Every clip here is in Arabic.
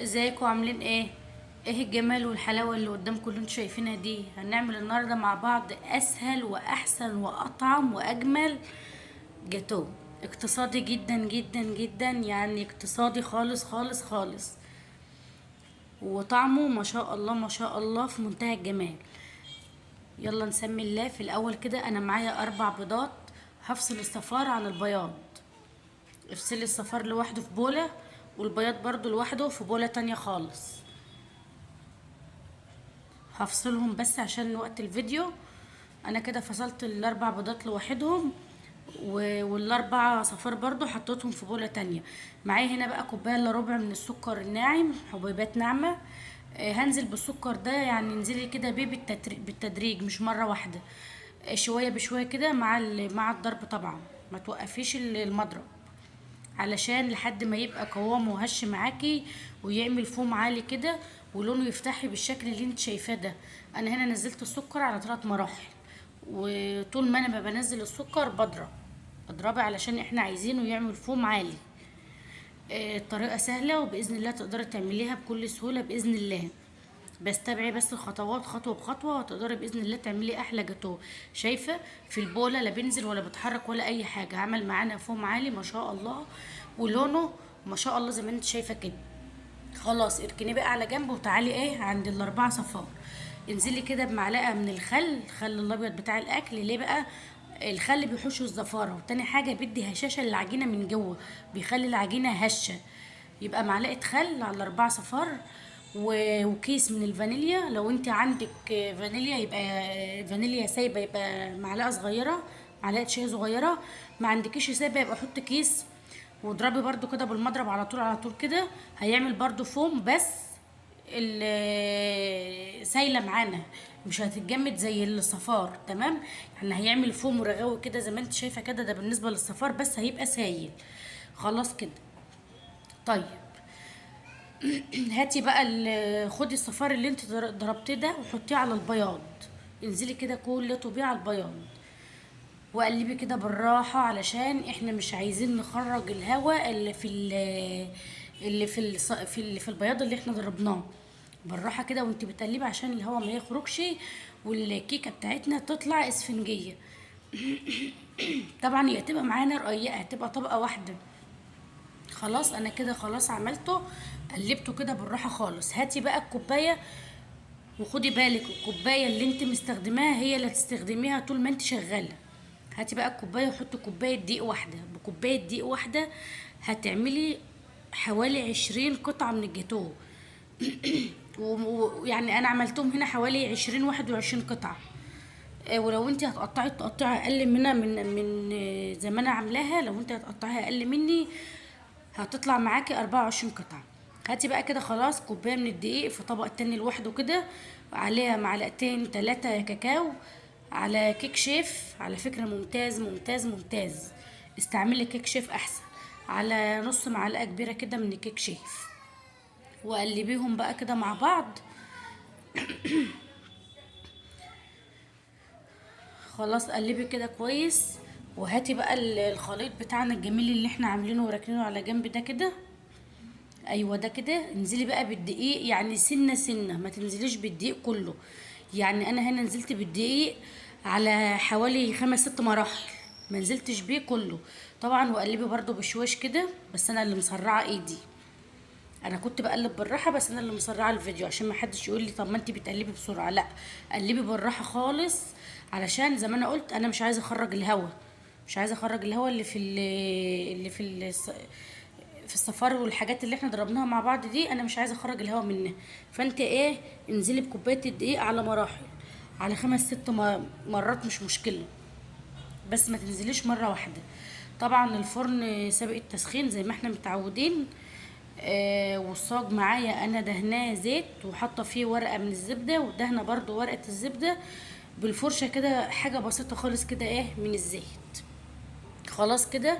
ازيكم عاملين ايه؟ ايه الجمال والحلاوه اللي قدامكم اللي انتوا شايفينها دي؟ هنعمل النهارده مع بعض اسهل واحسن واطعم واجمل جاتو. اقتصادي جدا جدا جدا، يعني اقتصادي خالص خالص خالص، وطعمه ما شاء الله ما شاء الله في منتهى الجمال. يلا نسمي الله. في الاول كده انا معايا 4 بيضات. هفصل الصفار عن البياض. افصلي الصفار لوحده في بولة، والبياض برضو لوحده في بولة تانية خالص. هفصلهم بس عشان وقت الفيديو. انا كده فصلت ال4 بيضات لوحدهم، والاربع صفار برضو حطيتهم في بولة تانية. معايا هنا بقى كوباية الا ربع من السكر الناعم، حبيبات ناعمة. هنزل بالسكر ده، يعني انزلي كده بيه بالتدريج مش مرة واحدة. شوية بشوية كده مع الضرب طبعا. ما توقفيش المضرب علشان لحد ما يبقى قوامه هش معاكي ويعمل فوم عالي كده ولونه يفتحي بالشكل اللي انت شايفاه ده. انا هنا نزلت السكر على 3 مراحل، وطول ما انا ما بنزل السكر اضربي علشان احنا عايزينه يعمل فوم عالي. الطريقة سهلة وبإذن الله تقدري تعمليها بكل سهولة بإذن الله. بس تابعي بس الخطوات خطوة بخطوة وتقدري بإذن الله تعملي أحلى جاتوه. شايفة في البولة لا بنزل ولا بتحرك ولا أي حاجة، عمل معانا فوم عالي ما شاء الله، ولونه ما شاء الله زي ما انت شايفة كده. خلاص اركني بقى على جنب وتعالي ايه عند ال4 صفار. انزلي كده بمعلقة من الخل الأبيض بتاع الأكل. ليه بقى؟ الخل بيحوش الزفارة، وتاني حاجة بيدي هشاشة للعجينة من جوه، بيخلي العجينة هشة. يبقى معلقة خل على ال4 صفار، وكيس من الفانيليا. لو انت عندك فانيليا يبقى فانيليا سايبة يبقى معلقة صغيرة، معلقة شاي صغيرة. ما عندكيش سايبة يبقى حط كيس. واضربي برضو كده بالمضرب على طول على طول كده، هيعمل برضو فوم، بس سايله معانا، مش هتتجمد زي الصفار. تمام؟ يعني هيعمل فوم ورغاوي كده زي ما انت شايفه كده. ده بالنسبه للصفار بس هيبقى سايل. خلاص كده. طيب هاتي بقى خدي الصفار اللي انت ضربتيه ده وحطيه على البياض. انزلي كده كل طوبيه على البياض، وقلبي كده بالراحة علشان احنا مش عايزين نخرج الهواء اللي في البياض اللي احنا ضربناه. بالراحة كده وانت بتقلبي عشان الهواء ما يخرجش، والكيكة بتاعتنا تطلع اسفنجية. طبعا هي هتبقى معانا رقيقة، هتبقى طبقة واحدة. خلاص انا كده خلاص عملته، قلبته كده بالراحة خالص. هاتي بقى الكوباية، وخدي بالك الكوبايه اللي انت مستخدماها هي اللي هتستخدميها طول ما انت شغاله. هاتي بقى الكوبايه وحطي كوبايه دقيق واحده. بكوبايه دقيق واحده هتعملي حوالي 20 قطعه من الجاتوه. ويعني انا عملتهم هنا حوالي 21 قطعه. ولو انت هتقطعي تقطعي اقل منها من زي ما انا عاملاها. لو انت هتقطعيها اقل مني هتطلع معاكي 24 قطعة. هاتي بقى كده خلاص كوباية من الدقيق في طبق تاني لوحده كده، عليها معلقتين 3 كاكاو، على كيك شيف. على فكرة ممتاز ممتاز ممتاز، استعملي كيك شيف احسن. على نص معلقة كبيرة كده من كيك شيف، وقلبيهم بقى كده مع بعض. خلاص قلبي كده كويس. وهاتي بقى الخليط بتاعنا الجميل اللي احنا عاملينه وراكنينه على جنب ده كده. ايوه ده كده. انزلي بقى بالدقيق يعني سنه سنه، ما تنزليش بالدقيق كله. يعني انا هنا نزلت بالدقيق على حوالي 5 6 مراحل، ما نزلتش بيه كله طبعا. وقلبي برضو بشويش كده، بس انا اللي مسرعه ايدي. انا كنت بقلب بالراحه، بس انا اللي مسرعه الفيديو عشان ما حدش يقول لي طب ما انت بتقلبي بسرعه. لا، قلبي بالراحه خالص، علشان زي ما انا قلت انا مش عايزه اخرج الهواء. مش عايزه اخرج الهواء في الصفار والحاجات اللي احنا ضربناها مع بعض دي. انا مش عايزه اخرج الهواء منها. فانت ايه، انزلي بكوبايه الدقيق على مراحل، على 5 6 مرات مش مشكله، بس ما تنزليش مره واحده. طبعا الفرن سابق التسخين زي ما احنا متعودين. والصاج معايا انا دهناه زيت وحاطه فيه ورقه من الزبده، ودهنه برضو ورقه الزبده بالفرشه كده، حاجه بسيطه خالص كده ايه من الزيت. خلاص كده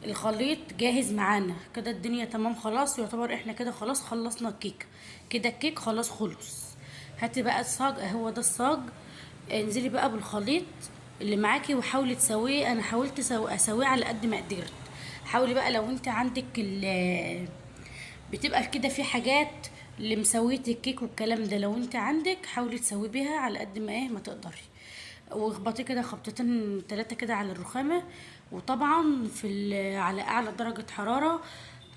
الخليط جاهز معانا كده، الدنيا تمام خلاص. يعتبر احنا كده خلاص خلصنا الكيك. كده الكيك خلاص خلص. هاتي بقى الصاج، هو ده الصاج. انزلي بقى بالخليط اللي معاكي وحاولي تسويه. انا حاولت اسويه على قد ما قدرت. حاولي بقى لو انت عندك بتبقى كده في حاجات لمسوية الكيك والكلام ده، لو انت عندك حاولي تسوي بيها على قد ما ما تقدري. واخبطي كده خبطتين تلاتة كده على الرخامة. وطبعا على اعلى درجة حرارة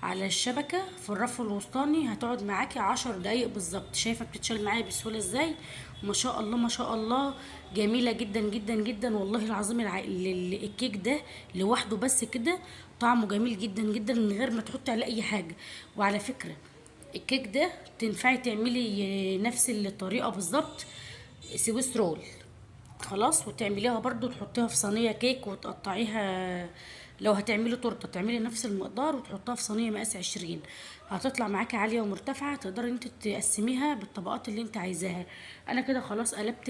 على الشبكة في الرف الوسطاني، هتقعد معاكي 10 دقايق بالظبط. شايفة بتتشال معايا بسهولة ازاي؟ ما شاء الله ما شاء الله، جميلة جدا جدا جدا والله العظيم. الكيك ده لوحده بس كده طعمه جميل جدا جدا من غير ما تحطي عليه اي حاجة. وعلى فكرة الكيك ده تنفعي تعملي نفس الطريقة بالظبط سويس رول. خلاص، وتعمليها برضو تحطيها في صينية كيك وتقطعيها. لو هتعملي تورته تعملي نفس المقدار وتحطها في صينية مقاس 20. هتطلع معاكي عالية ومرتفعة، تقدري انت تقسميها بالطبقات اللي انت عايزاها. انا كده خلاص قلبت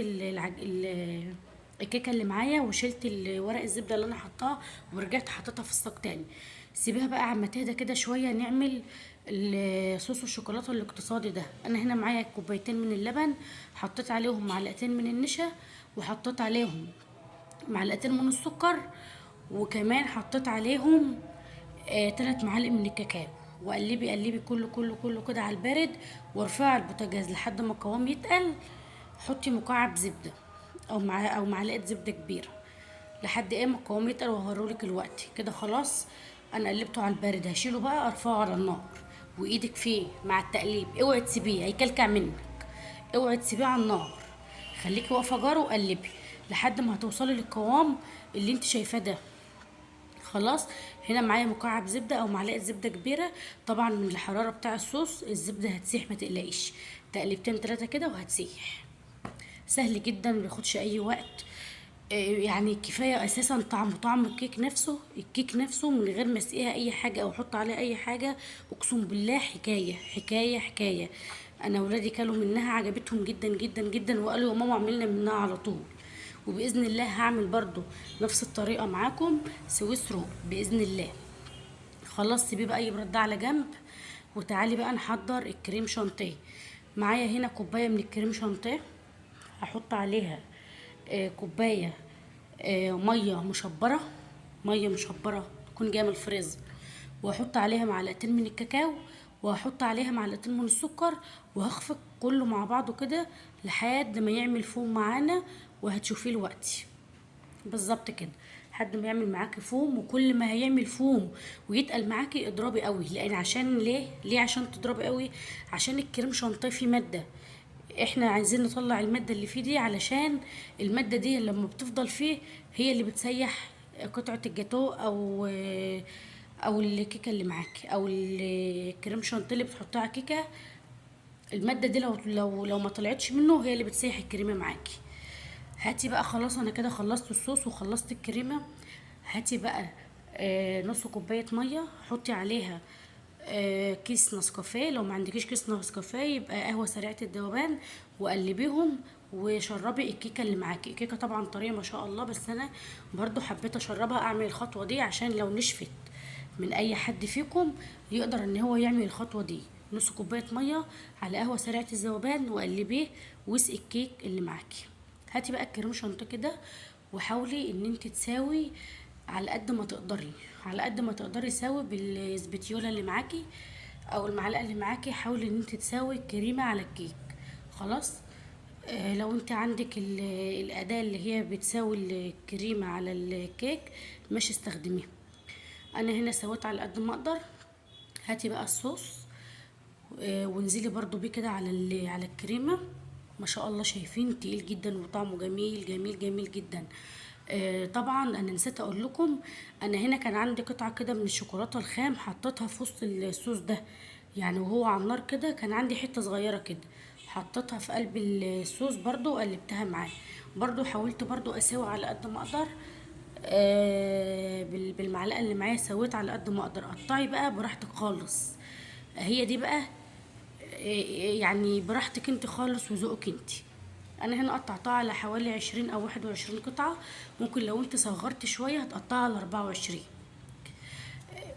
الكيكه اللي معايا، وشلت ورق الزبده اللي انا حطاه، ورجعت حطيتها في الصاج تاني. سيبيها بقى عما تهدى كده شويه، نعمل صوص الشوكولاته الاقتصادي ده. انا هنا معايا كوبايتين من اللبن، حطيت عليهم معلقتين من النشا، وحطيت عليهم معلقتين من السكر، وكمان حطيت عليهم 3 معالق من الكاكاو. وقلبي قلبي كله كله كله كده على البارد، وارفعي على البوتاجاز لحد ما القوام يتقل. حطي مكعب زبده او معلقه زبده كبيره لحد ما القوام يتقل، وهوريلك الوقت كده. خلاص انا قلبته على البارد، هشيله بقى ارفعه على النار. وايدك فيه مع التقليب، اوعي تسيبيه هيكلكع منك. اوعي تسيبيه على النار، خليكي واقفه جاره وقلبي لحد ما هتوصلي للقوام اللي انت شايفاه ده. خلاص، هنا معايا مكعب زبده او معلقه زبده كبيره. طبعا من الحراره بتاع الصوص الزبده هتسيح، ما تقلقيش. تقلبتين 3 كده وهتسيح. سهل جدا، ما بياخدش اي وقت. يعني كفايه اساسا طعم الكيك نفسه. الكيك نفسه من غير ما اسقيها اي حاجه او احط عليها اي حاجه، اقسم بالله حكايه حكايه حكايه. انا ولادي كلوا منها عجبتهم جدا جدا جدا، وقالوا يا ماما اعملنا منها على طول. وباذن الله هعمل برضو نفس الطريقه معاكم سويس رول باذن الله. خلاص سيبيه بقى يبرد ده على جنب، وتعالي بقى نحضر الكريم شانتيه. معايا هنا كوبايه من الكريم شانتيه، هحط عليها كوبايه ميه مشبره. ميه مشبره تكون جايه من الفريزر. وهحط عليها معلقتين من الكاكاو، وهحط عليها معلقتين من السكر، وهخفق كله مع بعضه كده لحد ما يعمل فوم معانا. وهتشوفيه الوقت بالظبط كده لحد ما يعمل معاكي فوم. وكل ما هيعمل فوم ويتقل معاكي اضربي قوي، لان عشان ليه عشان تضربي قوي؟ عشان الكريم شانتيه فيه ماده، احنا عايزين نطلع المادة اللي فيه دي، علشان المادة دي لما بتفضل فيه هي اللي بتسيح قطعة الجاتو او الكيكة اللي معاكي، او الكريم شانتيه اللي بتحطها على الكيكة. المادة دي لو ما طلعتش منه هي اللي بتسيح الكريمة معاكي. هاتي بقى، خلاص انا كده خلصت الصوص وخلصت الكريمة. هاتي بقى نص كوباية مية، حطي عليها كيس نسكافيه. لو ما عندكيش كيس نسكافيه يبقى قهوة سريعة الذوبان، وقلبيهم. وشربي الكيكة اللي معاكي. الكيكة طبعا طرية ما شاء الله، بس انا برضو حبيت اشربها، اعمل الخطوة دي عشان لو نشفت من اي حد فيكم يقدر ان هو يعمل الخطوة دي. نص كوباية مية على قهوة سريعة الذوبان، وقلبيه واسقي الكيك اللي معاكي. هاتي بقى الكريم شانتيه كده، وحاولي ان انت تساوي على قد ما تقدري، على قد ما تقدري ساوي بالسبتيولا اللي معاكي او المعلقه اللي معاكي. حاولي ان انت تساوي الكريمه على الكيك. خلاص، لو انت عندك الاداه اللي هي بتساوي الكريمه على الكيك مش استخدميها. انا هنا سويت على قد ما اقدر. هاتي بقى الصوص وانزلي برضو بيه كده على الكريمه. ما شاء الله شايفين تقيل جدا وطعمه جميل جميل جميل جدا. طبعا انا نسيت اقول لكم، انا هنا كان عندي قطعه كده من الشوكولاته الخام حطيتها في وسط الصوص ده. يعني وهو على النار كده كان عندي حته صغيره كده، حطيتها في قلب الصوص برضو وقلبتها معاه. برضو حاولت برضو اساوي على قد ما اقدر. بالمعلقه اللي معايا سويت على قد ما اقدر. قطعي بقى براحتك خالص. هي دي بقى يعني براحتك انت خالص وذوقك انت. انا هنا قطعتها على حوالي 20 او 21 قطعة. ممكن لو انت صغرت شوية هتقطعها على 24.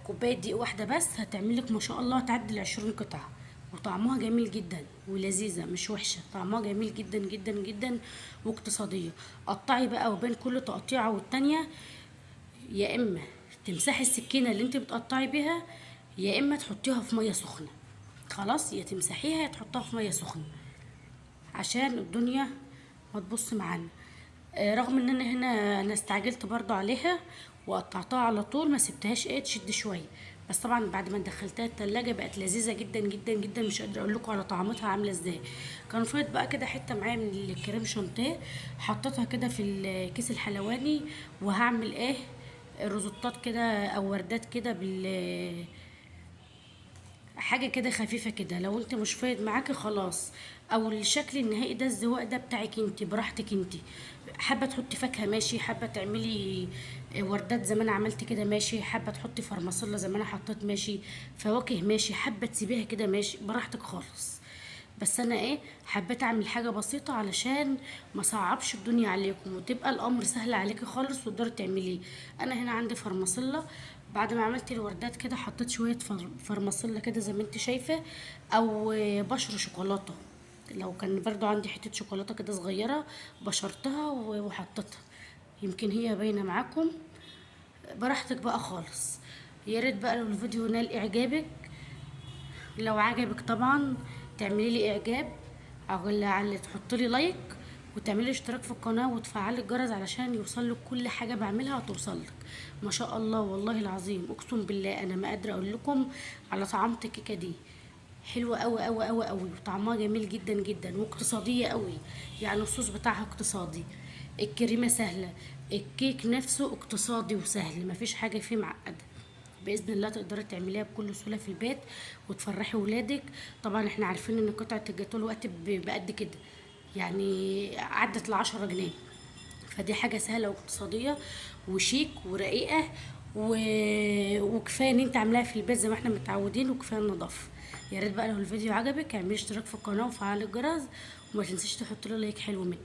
كوباية دقيق واحدة بس هتعملك ما شاء الله تعدي 20 قطعة. وطعمها جميل جدا ولذيذة مش وحشة، طعمها جميل جدا جدا جدا واقتصادية. قطعي بقى، وبين كل تقطيعة والتانية يا اما تمسحي السكينة اللي انت بتقطعي بيها، يا اما تحطيها في مية سخنة. خلاص، يا تمسحيها يا تحطها في ميه سخنه عشان الدنيا ما تبص معانا. رغم ان انا استعجلت برضو عليها وقطعتها على طول، ما سبتهاش تشد شويه. بس طبعا بعد ما دخلتها التلاجة بقت لذيذه جدا جدا جدا، مش قادره اقول لكم على طعمتها عامله ازاي. كان فايض بقى كده حته معايا من الكريم شانتيه، حطيتها كده في الكيس الحلواني، وهعمل روزوتات كده او وردات كده حاجه كده خفيفه كده. لو انت مش فايض معاكي خلاص، او الشكل النهائي ده الزواق ده بتاعك انت براحتك انت. حابه تحطي فاكهه ماشي، حابه تعملي وردات زي ما انا عملت كده ماشي، حابه تحطي فرماسيلا زي ما انا حطيت ماشي، فواكه ماشي، حابه تسيبيها كده ماشي براحتك خالص. بس انا حبيت اعمل حاجه بسيطه علشان ما صعبش الدنيا عليكم، وتبقى الامر سهل عليكي خالص وتقدري تعمليه. انا هنا عندي فرماسيلا، بعد ما عملت الوردات كده حطيت شويه فرماسيلا كده زي ما انت شايفه، او بشر شوكولاته. لو كان برضو عندي حته شوكولاته كده صغيره بشرتها وحطيتها، يمكن هي باينه معاكم. براحتك بقى خالص. يا ريت بقى لو الفيديو نال اعجابك، لو عجبك طبعا تعملي لي اعجاب، او على تحطي لي لايك، وتعملي اشتراك في القناه وتفعلي الجرس علشان يوصل لك كل حاجه بعملها وتوصل لك. ما شاء الله والله العظيم اقسم بالله انا ما قادره اقول لكم على طعامه الكيكه دي. حلوه قوي قوي قوي قوي، وطعمها جميل جدا جدا واقتصاديه قوي. يعني الصوص بتاعها اقتصادي، الكريمه سهله، الكيك نفسه اقتصادي وسهل، مفيش حاجه فيه معقده. باذن الله تقدري تعمليها بكل سهوله في البيت وتفرحي ولادك. طبعا احنا عارفين ان قطعه الجاتوه الوقت بقد كده، يعني عدت ال10 جنيه. فدي حاجه سهله واقتصاديه وشيك ورقيقه وكفايه ان انت عاملاها في البيت زي ما احنا متعودين، وكفايه النظافه. يا ريت بقى لو الفيديو عجبك اعملي اشتراك في القناه وفعلي الجرس، وما تنسيش تحطي له لايك حلو منك.